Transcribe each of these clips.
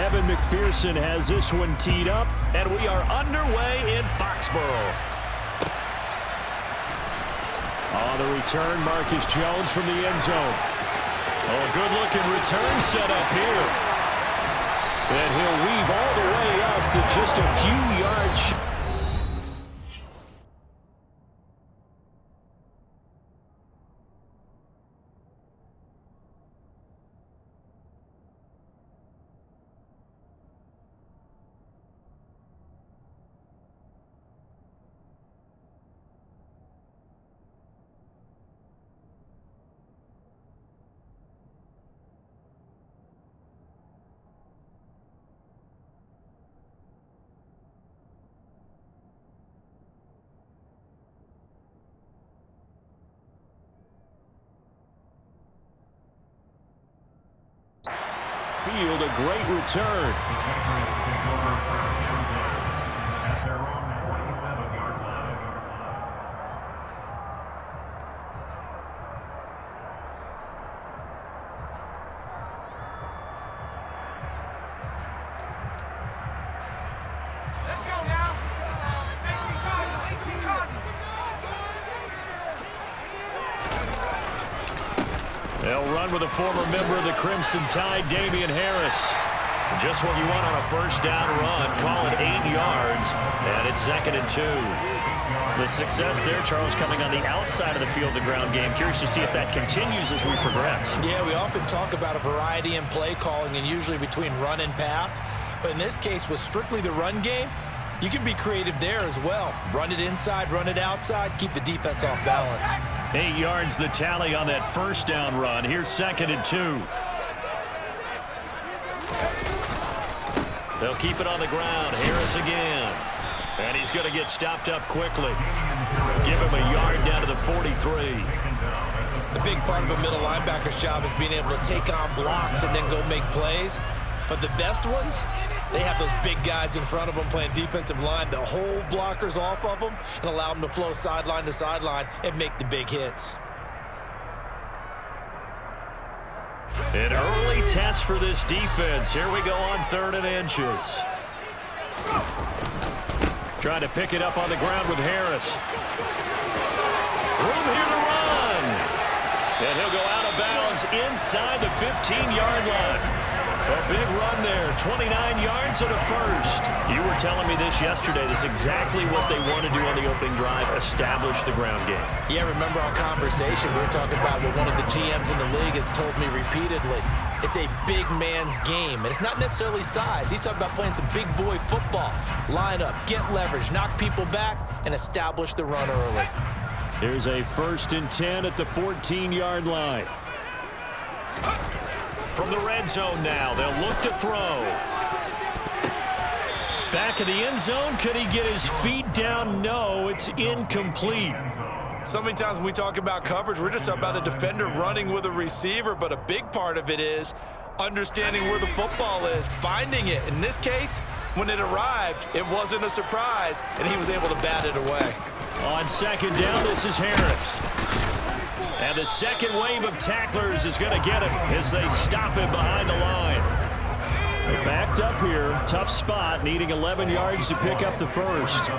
Evan McPherson has this one teed up, and we are underway in Foxborough. On the return, Marcus Jones from the end zone. Oh, good-looking return set up here. And he'll weave all the way up to just a few yards. Field, a great return. Let's go now. They'll run with a former member of the Crimson Tide, Damian Harris. Just what you want on a first down run. Call it 8 yards, and it's 2nd and 2. The success there, Charles, coming on the outside of the field, the ground game. Curious to see if that continues as we progress. Yeah, we often talk about a variety in play calling and usually between run and pass. But in this case, with strictly the run game, you can be creative there as well. Run it inside, run it outside, keep the defense off balance. 8 yards the tally on that first down run. Here's 2nd and 2. They'll keep it on the ground. Harris again. And he's going to get stopped up quickly. Give him a yard down to the 43. The big part of a middle linebacker's job is being able to take on blocks and then go make plays. But the best ones, they have those big guys in front of them playing defensive line to hold blockers off of them and allow them to flow sideline to sideline and make the big hits. An early test for this defense. Here we go on 3rd and inches. Trying to pick it up on the ground with Harris. Room here to run. And he'll go out of bounds inside the 15-yard line. A big run there, 29 yards and a first. You were telling me this yesterday. This is exactly what they want to do on the opening drive, establish the ground game. Yeah, remember our conversation? We were talking about what one of the GMs in the league has told me repeatedly. It's a big man's game, and it's not necessarily size. He's talking about playing some big boy football. Line up, get leverage, knock people back, and establish the run early. Here's a 1st and 10 at the 14-yard line. From the red zone now, they'll look to throw. Back of the end zone, could he get his feet down? No, it's incomplete. So many times when we talk about coverage, we're just about a defender running with a receiver, but a big part of it is understanding where the football is, finding it. In this case, when it arrived, it wasn't a surprise, and he was able to bat it away. On 2nd down, this is Harris. And the second wave of tacklers is going to get him as they stop him behind the line. They're backed up here. Tough spot, needing 11 yards to pick up the first.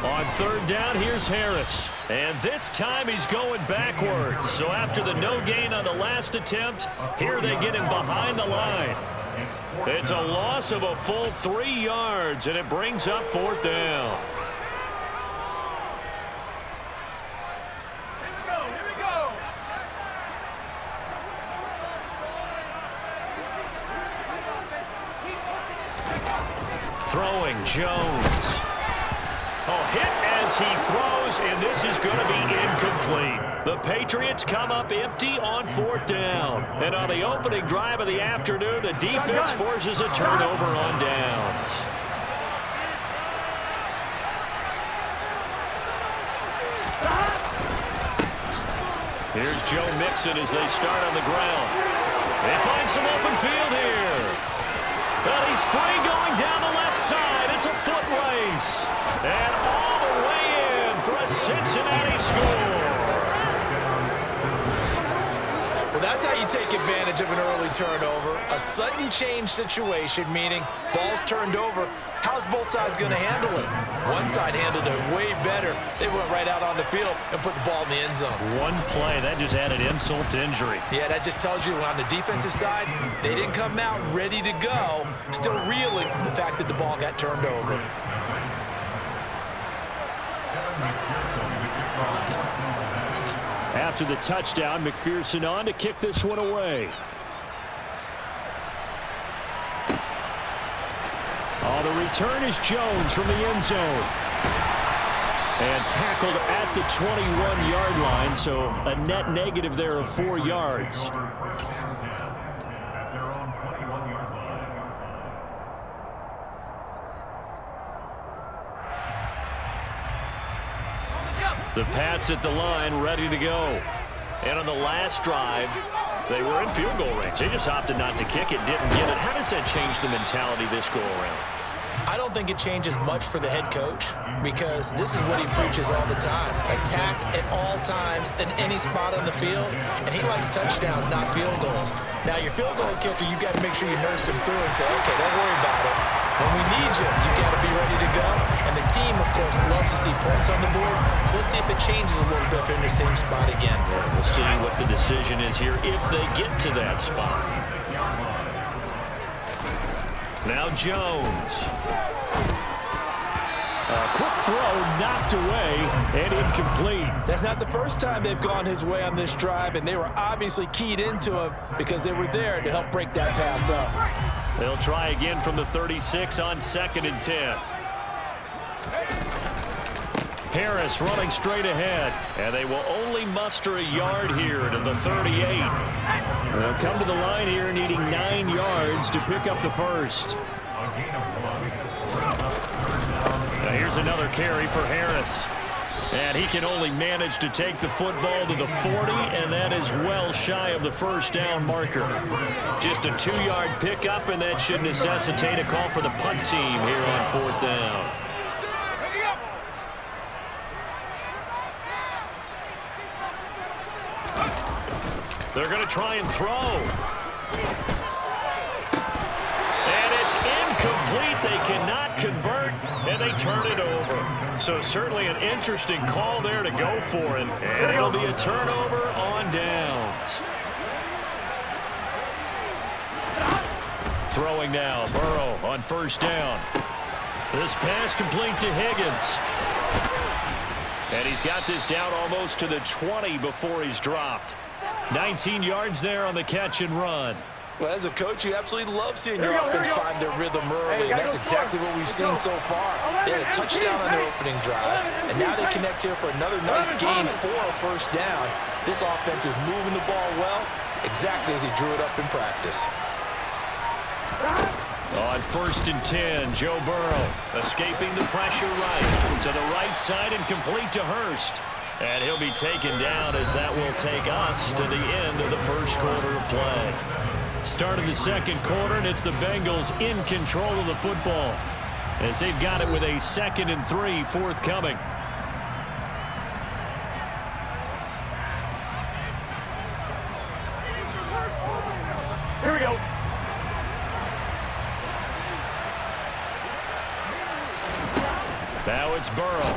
On 3rd down, here's Harris. And this time he's going backwards. So after the no gain on the last attempt, here they get him behind the line. It's a loss of a full 3 yards, and it brings up 4th down. Throwing Jones. Oh, hit as he throws, and this is going to be incomplete. The Patriots come up empty on 4th down. And on the opening drive of the afternoon, the defense forces a turnover on downs. Here's Joe Mixon as they start on the ground. They find some open field here. Well, he's free going down the left side. It's a foot race. And all the way in for a Cincinnati score. Well, that's how you take advantage of an early early turnover, a sudden change situation, meaning ball's turned over. How's both sides going to handle it? One side handled it way better. They went right out on the field and put the ball in the end zone. One play, that just added insult to injury. Yeah, that just tells you on the defensive side, they didn't come out ready to go, still reeling from the fact that the ball got turned over. After the touchdown, McPherson on to kick this one away. Oh, the return is Jones from the end zone. And tackled at the 21-yard line, so a net negative there of 4 yards. The Pats at the line, ready to go. And on the last drive, they were in field goal range. They just opted not to kick it, didn't get it. How does that change the mentality this go-around? I don't think it changes much for the head coach because this is what he preaches all the time. Attack at all times in any spot on the field, and he likes touchdowns, not field goals. Now, your field goal kicker, you got to make sure you nurse him through and say, okay, don't worry about it. When we need you, you got to be ready to go. And the team, of course, loves to see points on the board. So let's see if it changes a little bit if they're in the same spot again. We'll see what the decision is here if they get to that spot. Now Jones. A quick throw knocked away and incomplete. That's not the first time they've gone his way on this drive, and they were obviously keyed into him because they were there to help break that pass up. They'll try again from the 36 on 2nd and 10. Harris running straight ahead, and they will only muster a yard here to the 38. They'll come to the line here needing 9 yards to pick up the first. Now here's another carry for Harris. And he can only manage to take the football to the 40, and that is well shy of the first down marker. Just a 2-yard pickup, and that should necessitate a call for the punt team here on 4th down. They're going to try and throw. And it's incomplete. They cannot convert, and they turn it over. So certainly an interesting call there to go for it. And it'll be a turnover on downs. Throwing now, Burrow on 1st down. This pass complete to Higgins. And he's got this down almost to the 20 before he's dropped. 19 yards there on the catch and run. Well, as a coach, you absolutely love seeing your offense find their rhythm early, and that's exactly what we've seen so far. They had a touchdown on their opening drive, and now they connect here for another nice gain for a 1st down. This offense is moving the ball well, exactly as he drew it up in practice. On 1st and 10, Joe Burrow escaping the pressure right to the right side and complete to Hurst. And he'll be taken down as that will take us to the end of the 1st quarter of play. Start of the 2nd quarter, and it's the Bengals in control of the football as they've got it with a 2nd and 3 forthcoming. Here we go. Now it's Burrow.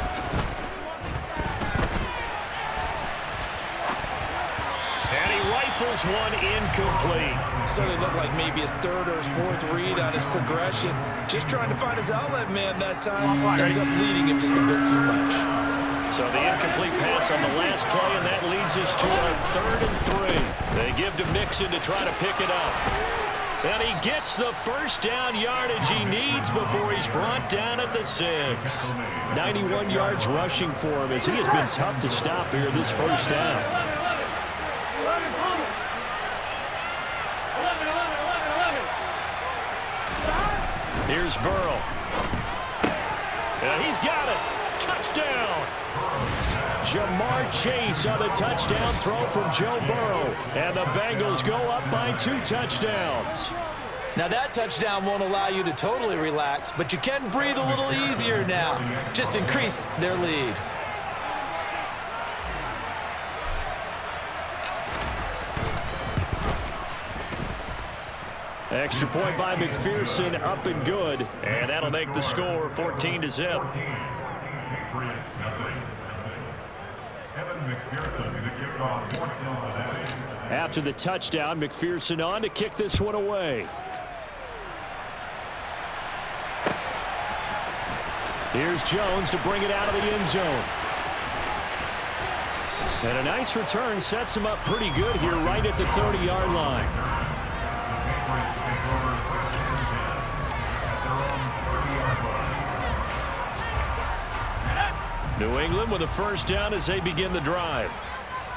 And he rifles one incomplete. Certainly looked like maybe his 3rd or his 4th read on his progression. Just trying to find his outlet man that time. Ends up leading him just a bit too much. So the incomplete pass on the last play, and that leads us to our 3rd and 3. They give to Mixon to try to pick it up. And he gets the 1st down yardage he needs before he's brought down at the 6. 91 yards rushing for him as he has been tough to stop here this 1st down. Here's Burrow. And he's got it. Touchdown. Jamar Chase on the touchdown throw from Joe Burrow. And the Bengals go up by 2 touchdowns. Now that touchdown won't allow you to totally relax, but you can breathe a little easier now. Just increased their lead. Extra point by McPherson, up and good. And that'll make the score 14-0. After the touchdown, McPherson on to kick this one away. Here's Jones to bring it out of the end zone. And a nice return sets him up pretty good here right at the 30-yard line. New England with a first down as they begin the drive.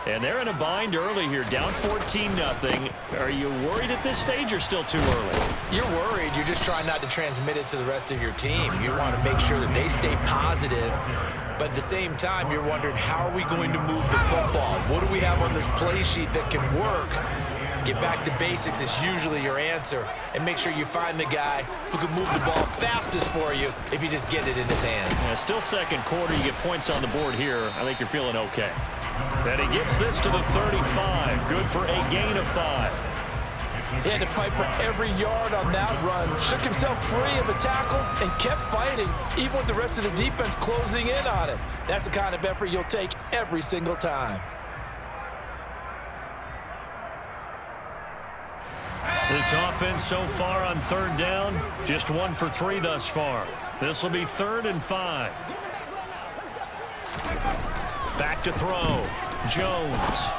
And they're in a bind early here, down 14-0. Are you worried at this stage or still too early? You're worried. You're just trying not to transmit it to the rest of your team. You want to make sure that they stay positive. But at the same time, you're wondering, how are we going to move the football? What do we have on this play sheet that can work? Get back to basics is usually your answer. And make sure you find the guy who can move the ball fastest for you if you just get it in his hands. Yeah, still second quarter. You get points on the board here. I think you're feeling okay. And he gets this to the 35. Good for a gain of 5. He had to fight for every yard on that run. Shook himself free of a tackle and kept fighting, even with the rest of the defense closing in on him. That's the kind of effort you'll take every single time. This offense so far on third down, just 1 for 3 thus far. This will be 3rd and 5. Back to throw. Jones.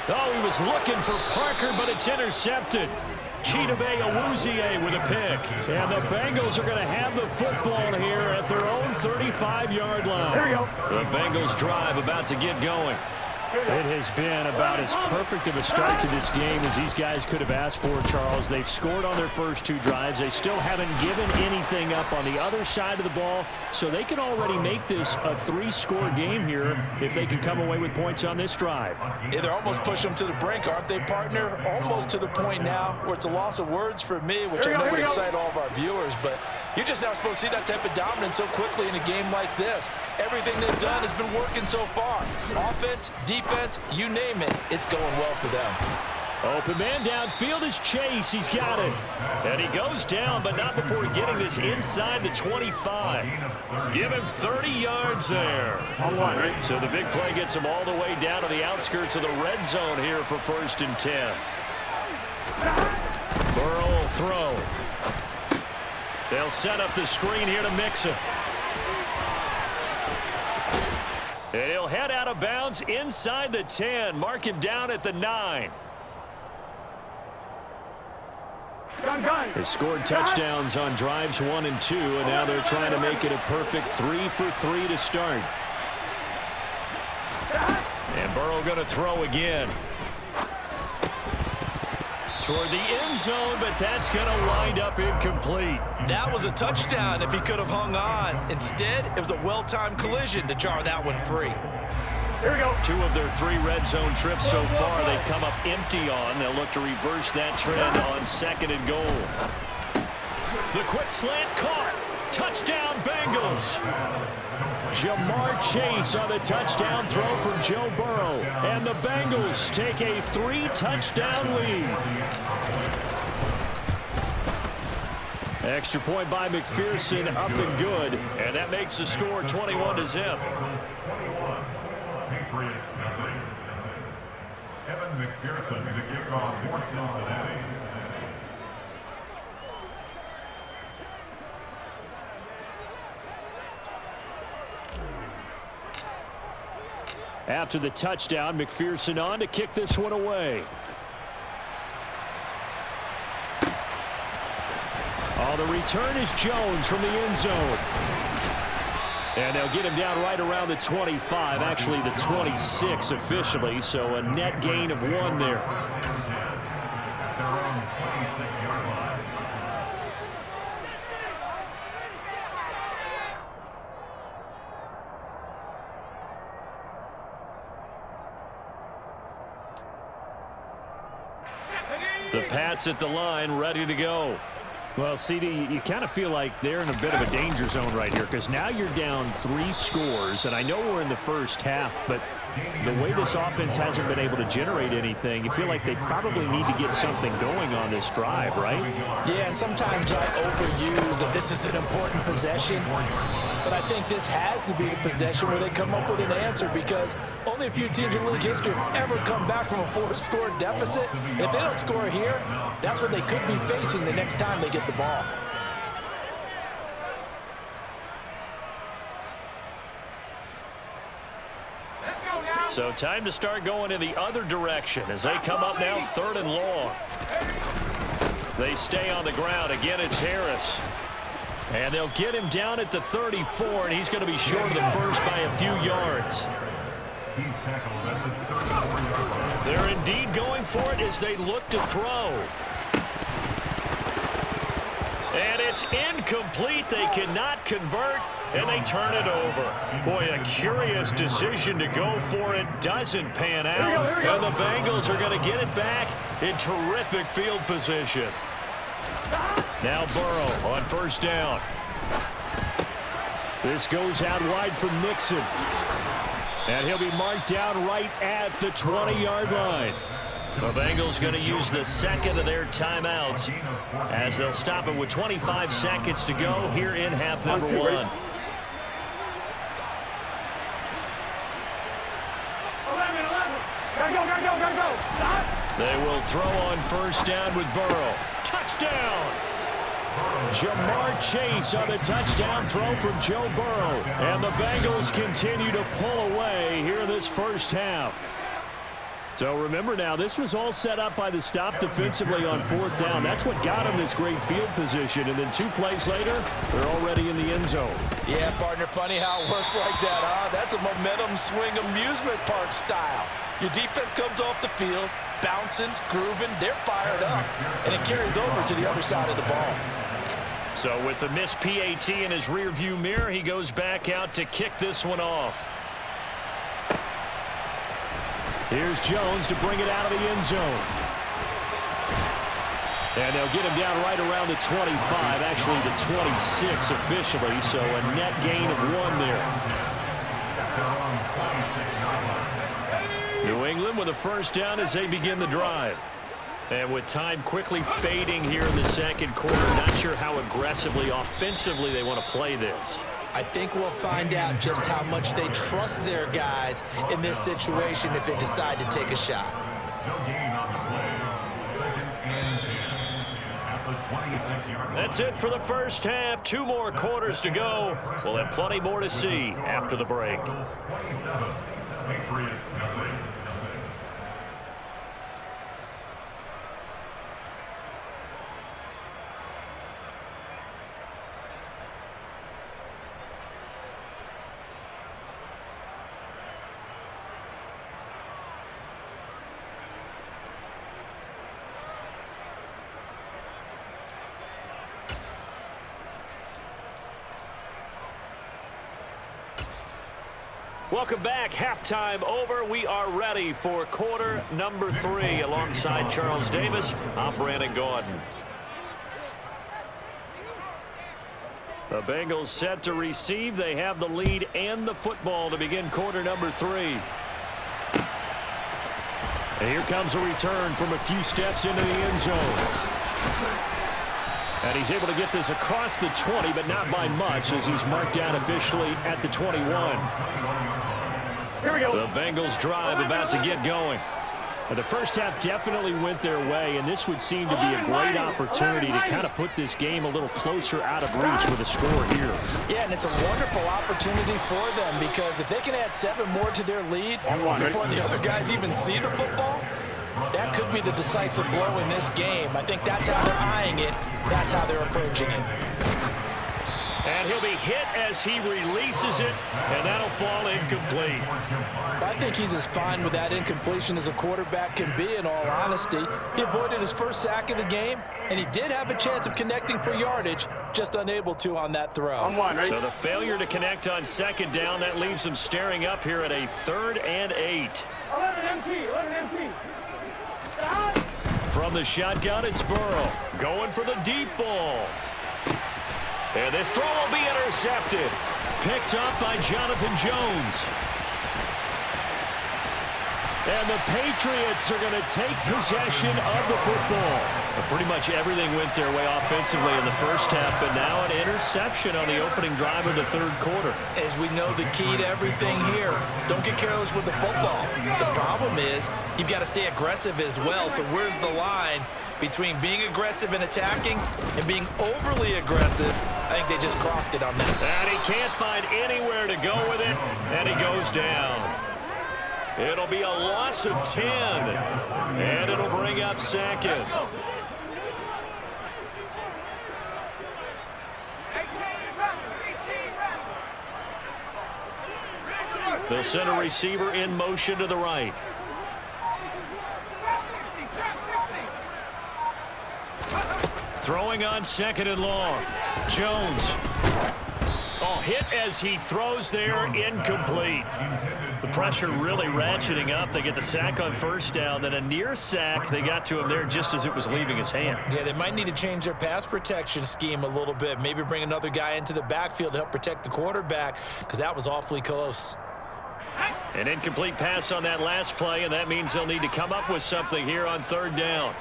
Oh, he was looking for Parker, but it's intercepted. Chidobe Awuzie with a pick. And the Bengals are going to have the football here at their own 35-yard line. Here we go. The Bengals drive about to get going. It has been about as perfect of a start to this game as these guys could have asked for, Charles. They've scored on their first 2 drives. They still haven't given anything up on the other side of the ball, so they can already make this a 3-score game here if they can come away with points on this drive. Yeah, they're almost pushing them to the brink, aren't they, partner? Almost to the point now where it's a loss of words for me, which I know would excite all of our viewers, but you're just now supposed to see that type of dominance so quickly in a game like this. Everything they've done has been working so far. Offense, defense, you name it, it's going well for them. Open man downfield is Chase. He's got it. And he goes down, but not before getting this inside the 25. Give him 30 yards there. So the big play gets him all the way down to the outskirts of the red zone here for 1st and 10. Burrow will throw. They'll set up the screen here to mix it. And he'll head out of bounds inside the 10. Mark him down at the 9. They scored touchdowns on drives 1 and 2, and now they're trying to make it a perfect 3 for 3 to start. And Burrow going to throw again. Toward the end zone, but that's going to wind up incomplete. That was a touchdown if he could have hung on. Instead, it was a well-timed collision to jar that one free. Here we go. 2 of their 3 red zone trips so far they've come up empty on. They'll look to reverse that trend on 2nd and goal. The quick slant caught. Touchdown Bengals. Jamar Chase on the touchdown throw from Joe Burrow. And the Bengals take a 3-touchdown lead. Extra point by McPherson, up and good. And that makes the score 21-0. Kevin McPherson to kick off for Cincinnati. After the touchdown, McPherson on to kick this one away. Oh, the return is Jones from the end zone. And they'll get him down right around the 25, actually the 26 officially, so a net gain of 1 there. The Pats at the line, ready to go. Well, CD, you kind of feel like they're in a bit of a danger zone right here because now you're down 3 scores, and I know we're in the first half, but The way this offense hasn't been able to generate anything, you feel like they probably need to get something going on this drive, right? Yeah, and sometimes I overuse that this is an important possession. But I think this has to be the possession where they come up with an answer, because only a few teams in league history have ever come back from a 4-score deficit. And if they don't score here, that's what they could be facing the next time they get the ball. So time to start going in the other direction as they come up now 3rd and long. They stay on the ground. Again, it's Harris. And they'll get him down at the 34, and he's going to be short of the first by a few yards. They're indeed going for it as they look to throw. And it's incomplete. They cannot convert, and they turn it over. Boy, a curious decision to go for it. Doesn't pan out. And the Bengals are going to get it back in terrific field position. Now Burrow on 1st down. This goes out wide for Mixon. And he'll be marked down right at the 20-yard line. The Bengals going to use the 2nd of their timeouts as they'll stop it with 25 seconds to go here in half number 1. They will throw on 1st down with Burrow. Touchdown! Jamar Chase on the touchdown throw from Joe Burrow. And the Bengals continue to pull away here in this first half. So remember now, this was all set up by the stop defensively on 4th down. That's what got them this great field position. And then 2 plays later, they're already in the end zone. Yeah, partner, funny how it works like that, huh? That's a momentum swing amusement park style. Your defense comes off the field, bouncing, grooving, they're fired up, and it carries over to the other side of the ball. So with the missed PAT in his rearview mirror, he goes back out to kick this one off. Here's Jones to bring it out of the end zone. And they'll get him down right around the 25, actually the 26 officially, so a net gain of 1 there. New England with a 1st down as they begin the drive. And with time quickly fading here in the 2nd quarter, not sure how aggressively, offensively they want to play this. I think we'll find out just how much they trust their guys in this situation if they decide to take a shot. That's it for the first half. 2 more quarters to go. We'll have plenty more to see after the break. Welcome back. Halftime over. We are ready for quarter number 3. Alongside Charles Davis, I'm Brandon Gaudin. The Bengals set to receive. They have the lead and the football to begin quarter number 3. And here comes a return from a few steps into the end zone. And he's able to get this across the 20, but not by much, as he's marked down officially at the 21. Here we go. The Bengals drive about to get going. And the first half definitely went their way, and this would seem to be a great opportunity to kind of put this game a little closer out of reach with a score here. Yeah, and it's a wonderful opportunity for them, because if they can add 7 more to their lead before the other guys even see the football, that could be the decisive blow in this game. I think that's how they're eyeing it. That's how they're approaching it. And he'll be hit as he releases it, and that'll fall incomplete. I think he's as fine with that incompletion as a quarterback can be, in all honesty. He avoided his first sack of the game, and he did have a chance of connecting for yardage, just unable to on that throw. So the failure to connect on 2nd down, that leaves him staring up here at a 3rd and 8. 11 empty. From the shotgun, it's Burrow going for the deep ball. And this throw will be intercepted. Picked up by Jonathan Jones. And the Patriots are going to take possession of the football. But pretty much everything went their way offensively in the first half, but now an interception on the opening drive of the third quarter. As we know, the key to everything here, don't get careless with the football. The problem is you've got to stay aggressive as well. So where's the line between being aggressive and attacking and being overly aggressive? I think they just crossed it on that. And he can't find anywhere to go with it, and he goes down. It'll be a loss of 10, and it'll bring up second. They'll send a receiver in motion to the right. Throwing on second and long. Jones. Oh, hit as he throws there, incomplete. The pressure really ratcheting up. They get the sack on first down, then a near sack. They got to him there just as it was leaving his hand. Yeah, they might need to change their pass protection scheme a little bit. Maybe bring another guy into the backfield to help protect the quarterback, because that was awfully close. An incomplete pass on that last play, and that means they'll need to come up with something here on third down.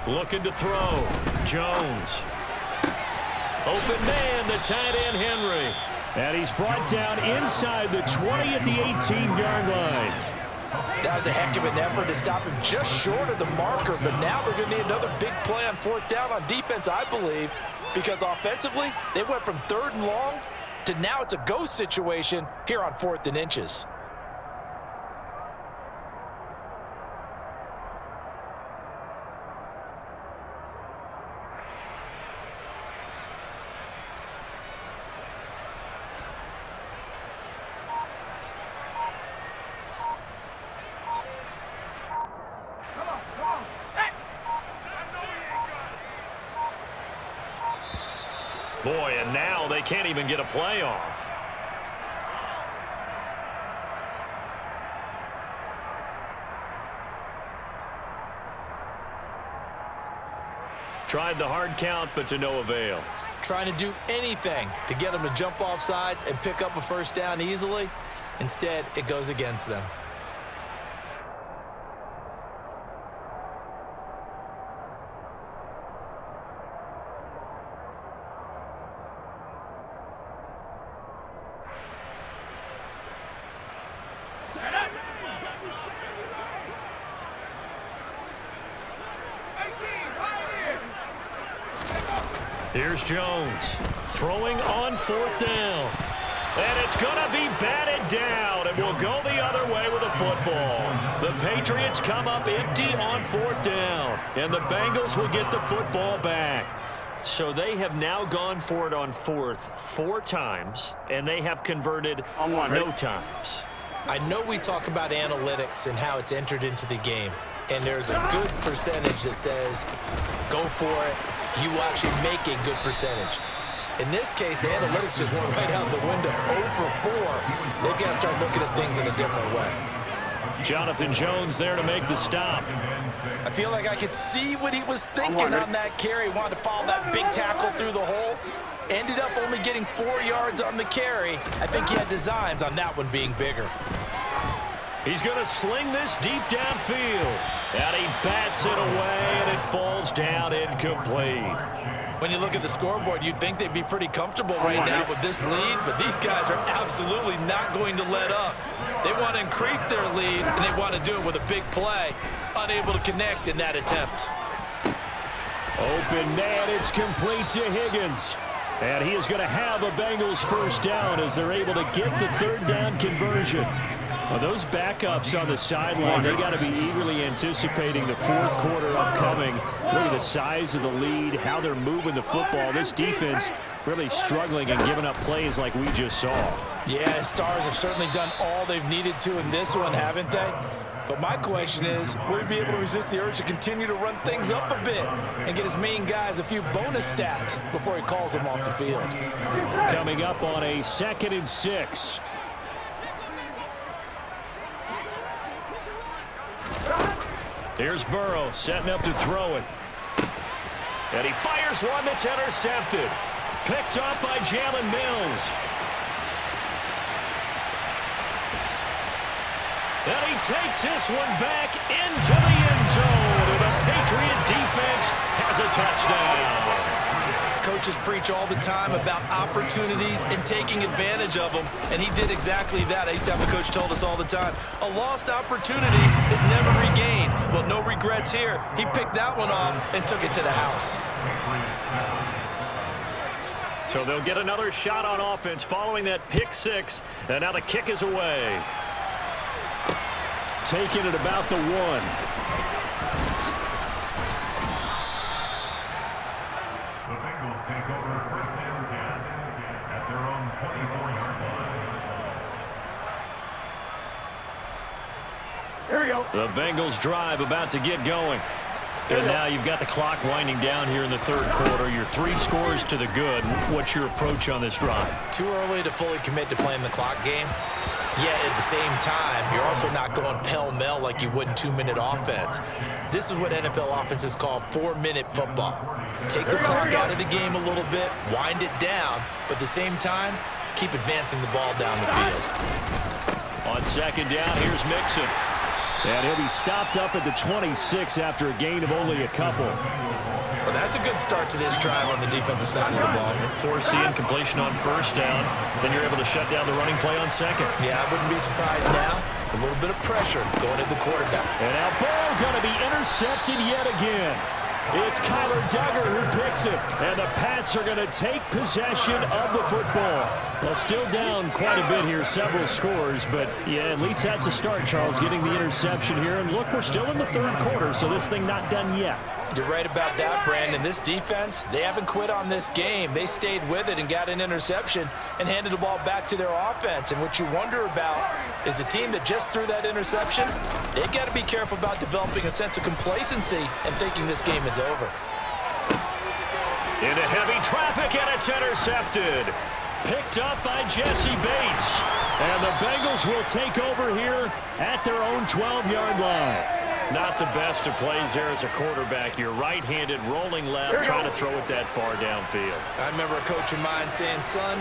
Looking to throw. Jones. Open man, the tight end, Henry. And he's brought down inside the 20 at the 18-yard line. That was a heck of an effort to stop him just short of the marker, but now they're going to need another big play on fourth down on defense, I believe, because offensively, they went from third and long to now it's a go situation here on 4th and inches. Boy, and now they can't even get a play off. Tried the hard count, but to no avail. Trying to do anything to get them to jump off sides and pick up a first down easily. Instead, it goes against them. Here's Jones throwing on fourth down. And it's going to be batted down, and we'll go the other way with the football. The Patriots come up empty on fourth down, and the Bengals will get the football back. So they have now gone for it on fourth 4 times, and they have converted no times. I know we talk about analytics and how it's entered into the game, and there's a good percentage that says go for it. You will actually make a good percentage. In this case, the analytics just went right out the window. 0 for 4. They've got to start looking at things in a different way. Jonathan Jones there to make the stop. I feel like I could see what he was thinking on that carry. Wanted to follow that big tackle through the hole. Ended up only getting 4 yards on the carry. I think he had designs on that one being bigger. He's going to sling this deep downfield. And he bats it away, and it falls down incomplete. When you look at the scoreboard, you'd think they'd be pretty comfortable right now with this lead, but these guys are absolutely not going to let up. They want to increase their lead, and they want to do it with a big play. Unable to connect in that attempt. Open man, it's complete to Higgins. And he is going to have a Bengals first down as they're able to get the third down conversion. Well, those backups on the sideline, they got to be eagerly anticipating the fourth quarter upcoming. Look at the size of the lead, how they're moving the football. This defense really struggling and giving up plays like we just saw. Yeah, Stars have certainly done all they've needed to in this one, haven't they? But my question is, will he be able to resist the urge to continue to run things up a bit and get his main guys a few bonus stats before he calls them off the field? Coming up on a 2nd and 6. Here's Burrow setting up to throw it. And he fires one that's intercepted. Picked up by Jalen Mills. And he takes this one back into the end zone. And the Patriot defense has a touchdown. Coaches preach all the time about opportunities and taking advantage of them, and he did exactly that. I used to have a coach told us all the time, a lost opportunity is never regained. Well, no regrets here. He picked that one off and took it to the house. So they'll get another shot on offense following that pick six, and now the kick is away. Taking it about the 1. Take over first and 10 at their own 24-yard line. Here we go. The Bengals drive about to get going. And now you've got the clock winding down here in the third quarter. You're 3 scores to the good. What's your approach on this drive? Too early to fully commit to playing the clock game. Yet at the same time, you're also not going pell-mell like you would in 2-minute offense. This is what NFL offenses call 4-minute football. Take the clock out of the game a little bit, wind it down, but at the same time, keep advancing the ball down the field. On second down, here's Mixon. And he'll be stopped up at the 26 after a gain of only a couple. Well, that's a good start to this drive on the defensive side of the ball. Forcing incompletion on first down. Then you're able to shut down the running play on second. Yeah, I wouldn't be surprised now. A little bit of pressure going at the quarterback. And now ball going to be intercepted yet again. It's Kyler Duggar who picks it. And the Pats are going to take possession of the football. Well, still down quite a bit here, several scores. But, yeah, at least that's a start, Charles, getting the interception here. And, look, we're still in the third quarter, so this thing not done yet. You're right about that, Brandon. This defense, they haven't quit on this game. They stayed with it and got an interception and handed the ball back to their offense. And what you wonder about is the team that just threw that interception, they've got to be careful about developing a sense of complacency and thinking this game is over. Into heavy traffic, and it's intercepted. Picked up by Jesse Bates. And the Bengals will take over here at their own 12-yard line. Not the best of plays there as a quarterback. You're right-handed, rolling left, trying to throw it that far downfield. I remember a coach of mine saying, son,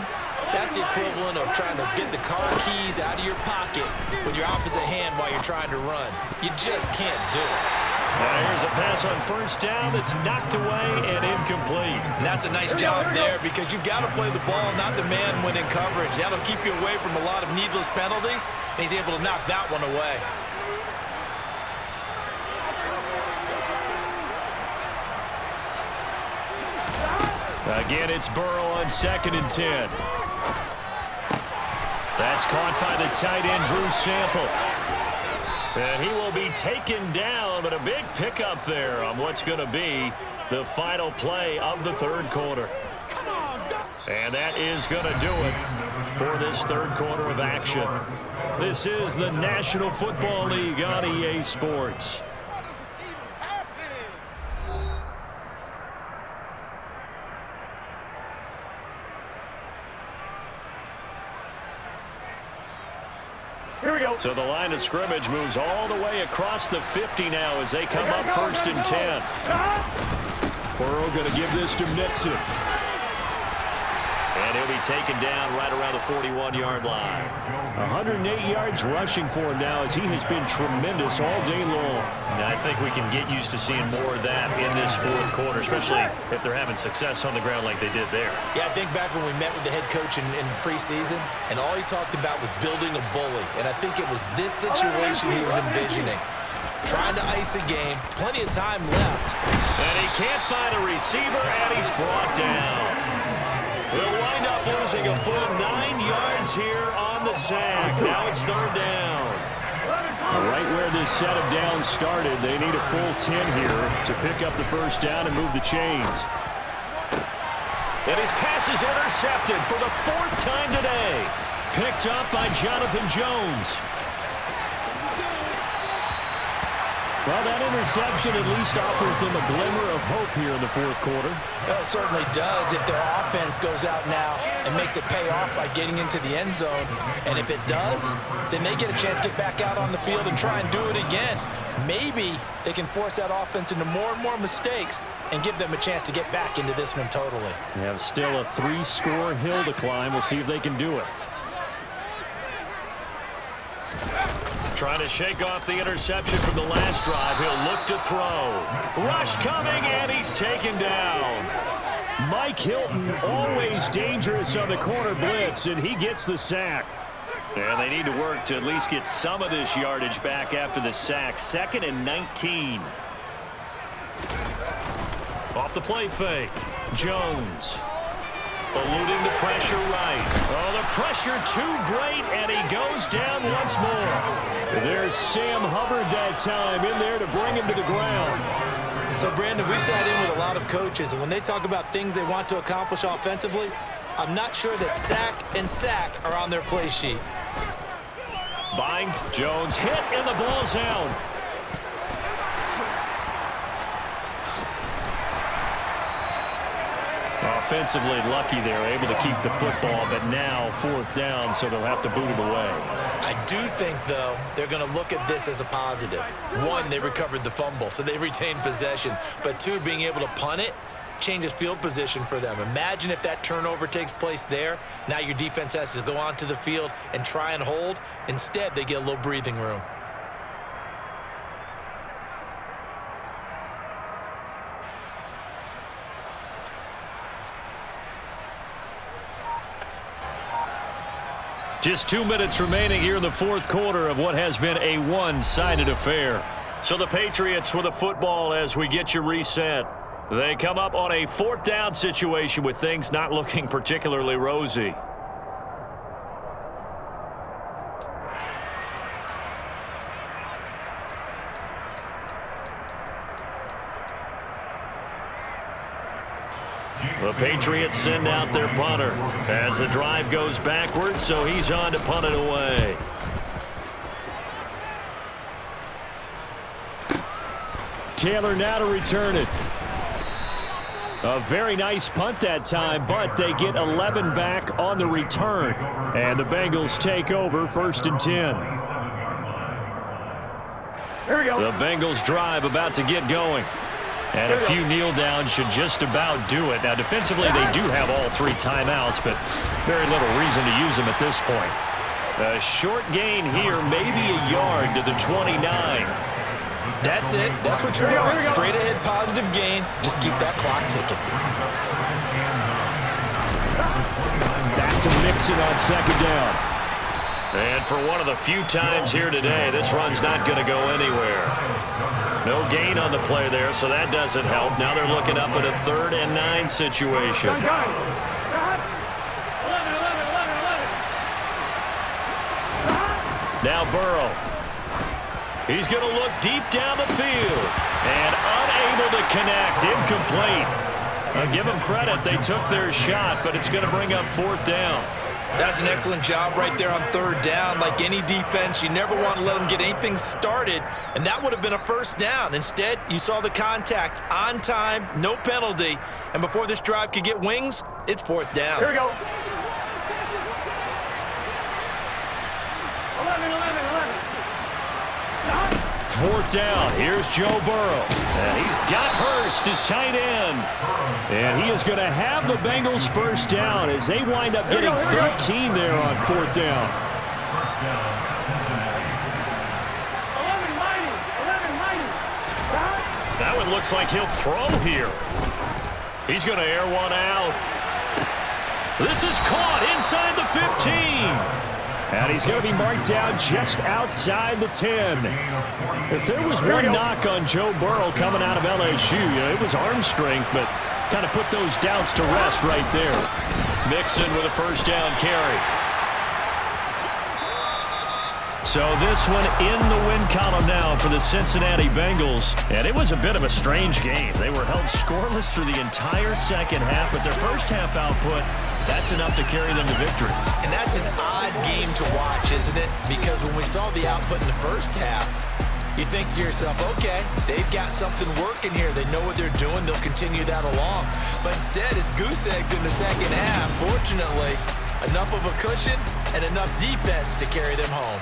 that's the equivalent of trying to get the car keys out of your pocket with your opposite hand while you're trying to run. You just can't do it. Now here's a pass on first down that's knocked away and incomplete. And that's a nice job there because you've got to play the ball, not the man when in coverage. That'll keep you away from a lot of needless penalties, and he's able to knock that one away. Again, it's Burrow on second and 10. That's caught by the tight end, Drew Sample. And he will be taken down, but a big pickup there on what's going to be the final play of the third quarter. And that is going to do it for this third quarter of action. This is the National Football League on EA Sports. Here we go. So the line of scrimmage moves all the way across the 50 now as they come up first and 10. Burrow going to give this to Mixon. And he'll be taken down right around the 41-yard line. 108 yards rushing for him now as he has been tremendous all day long. And I think we can get used to seeing more of that in this fourth quarter, especially if they're having success on the ground like they did there. Yeah, I think back when we met with the head coach in preseason, and all he talked about was building a bully. And I think it was this situation he was envisioning. Trying to ice a game, plenty of time left. And he can't find a receiver, and he's brought down. They'll wind up losing a full 9 yards here on the sack. Now it's third down. Right where this set of downs started, they need a full 10 here to pick up the first down and move the chains. And his pass is intercepted for the 4th time today. Picked up by Jonathan Jones. Well, that interception at least offers them a glimmer of hope here in the fourth quarter. Well, it certainly does if their offense goes out now and makes it pay off by getting into the end zone. And if it does, then they get a chance to get back out on the field and try and do it again. Maybe they can force that offense into more and more mistakes and give them a chance to get back into this one totally. We have still a 3-score hill to climb. We'll see if they can do it. Trying to shake off the interception from the last drive. He'll look to throw. Rush coming, and he's taken down. Mike Hilton, always dangerous on the corner blitz, and he gets the sack. And they need to work to at least get some of this yardage back after the sack. 2nd and 19. Off the play fake. Jones. Eluding the pressure right. Oh, the pressure too great, and he goes down once more. There's Sam Hubbard that time in there to bring him to the ground. So, Brandon, we sat in with a lot of coaches, and when they talk about things they want to accomplish offensively, I'm not sure that sack and sack are on their play sheet. Buying. Jones hit, and the ball's out. Offensively lucky they're able to keep the football, but now 4th down, so they'll have to boot it away. I do think, though, they're going to look at this as a positive. 1, they recovered the fumble, so they retained possession. But 2, being able to punt it changes field position for them. Imagine if that turnover takes place there. Now your defense has to go onto the field and try and hold. Instead, they get a little breathing room. Just 2 minutes remaining here in the 4th quarter of what has been a one-sided affair. So the Patriots with the football as we get you reset. They come up on a 4th down situation with things not looking particularly rosy. The Patriots send out their punter as the drive goes backwards, so he's on to punt it away. Taylor now to return it. A very nice punt that time, but they get 11 back on the return. And the Bengals take over 1st and 10. Here we go. The Bengals drive about to get going. And a few kneel downs should just about do it. Now, defensively, they do have all 3 timeouts, but very little reason to use them at this point. A short gain here, maybe a yard to the 29. That's it. That's what you want. Straight ahead positive gain. Just keep that clock ticking. Back to Mixon on 2nd down. And for one of the few times here today, this run's not going to go anywhere. No gain on the play there, so that doesn't help. Now they're looking up at a 3rd and 9 situation. Now Burrow. He's going to look deep down the field. And unable to connect. Incomplete. I'll give them credit. They took their shot, but it's going to bring up 4th down. That's an excellent job right there on 3rd down. Like any defense, you never want to let them get anything started, and that would have been a 1st down. Instead, you saw the contact on time, no penalty, and before this drive could get wings, it's 4th down. Here we go. 11. 4th down. Here's Joe Burrow. And he's got Hurst, his tight end. And he is going to have the Bengals 1st down as they wind up getting 13 there on 4th down. 11. That one looks like he'll throw here. He's going to air one out. This is caught inside the 15. And he's going to be marked down just outside the 10. If there was one knock on Joe Burrow coming out of LSU, it was arm strength, but kind of put those doubts to rest right there. Mixon with a 1st down carry. So this one in the win column now for the Cincinnati Bengals. And it was a bit of a strange game. They were held scoreless through the entire 2nd half, but their 1st half output, that's enough to carry them to victory. And that's an odd game to watch, isn't it? Because when we saw the output in the 1st half, you think to yourself, okay, they've got something working here. They know what they're doing. They'll continue that along. But instead, it's goose eggs in the 2nd half. Fortunately, enough of a cushion and enough defense to carry them home.